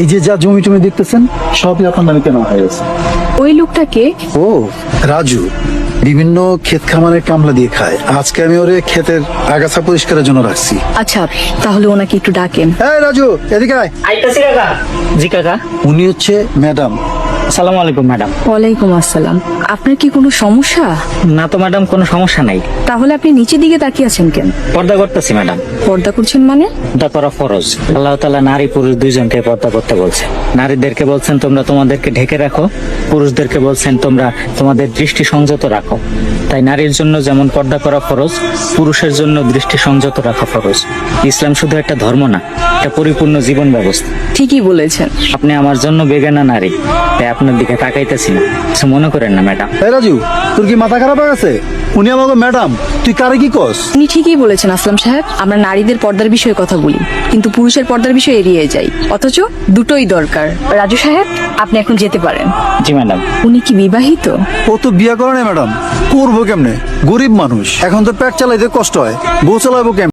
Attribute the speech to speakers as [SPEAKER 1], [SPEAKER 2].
[SPEAKER 1] এই যে যা জমি টমি দেখতেছেন সবই আপনার নামে কেনা হয়ে গেছে।
[SPEAKER 2] ওই লোকটাকে?
[SPEAKER 1] ও রাজু, বিভিন্ন ক্ষেত খামারে কামলা দিয়ে খায়। আজকে আমি ওরে ক্ষেতের আগাছা পরিষ্কারের জন্য রাখছি।
[SPEAKER 2] আচ্ছা, তাহলে ওনাকে একটু ডাকেন।
[SPEAKER 1] এই রাজু, এদিকে আয়।
[SPEAKER 3] আইতাছি কাকা। জি কাকা।
[SPEAKER 1] উনি হচ্ছে ম্যাডাম।
[SPEAKER 3] আসসালামু আলাইকুম ম্যাডাম।
[SPEAKER 2] ওয়ালাইকুম আসসালাম। আপনার কি কোনো সমস্যা?
[SPEAKER 3] না তো ম্যাডাম, কোনো সমস্যা নাই।
[SPEAKER 2] তাহলে আপনি নিচের দিকে তাকিয়ে আছেন কেন?
[SPEAKER 3] পর্দা করতেছি ম্যাডাম।
[SPEAKER 2] পর্দা করছেন মানে?
[SPEAKER 3] পর্দা করা ফরজ। আল্লাহ তাআলা নারী পুরুষ দুইজনকে পর্দা করতে বলছে। নারীদেরকে বলছেন তোমরা তোমাদেরকে ঢেকে রাখো, পুরুষদেরকে বলছেন তোমরা তোমাদের দৃষ্টি সংযত রাখো। তাই নারীর জন্য যেমন পর্দা করা ফরজ, পুরুষের জন্য দৃষ্টি সংযত রাখা ফরজ। ইসলাম শুধু একটা ধর্ম না, এটা পরিপূর্ণ জীবন ব্যবস্থা।
[SPEAKER 2] ঠিকই বলেছেন।
[SPEAKER 3] আপনি আমার জন্য বেগানা নারী, তাই আপনার দিকে তাকাইতেছি না, কিছু মনে করেন না ম্যাডাম।
[SPEAKER 1] এই রাজু, তোর কি মাথা খারাপ হয়ে গেছে? উনি আমাকে ম্যাডাম, তুই কারে কি কস?
[SPEAKER 2] উনি ঠিকই বলেছেন আসলাম সাহেব। আমরা নারীদের পর্দার বিষয়ে কথা বলি, কিন্তু পুরুষের পর্দার বিষয়ে এড়িয়ে যাই। অথচ দুটোই দরকার। রাজু সাহেব, আপনি এখন যেতে পারেন।
[SPEAKER 3] জি ম্যাডাম।
[SPEAKER 2] উনি কি বিবাহিত?
[SPEAKER 1] ও তো বিয়ে করে না ম্যাডাম, করবো কেমনে? গরিব মানুষ, এখন তো পেট চালাইতে কষ্ট হয়, বউ চালাবো কেমনে?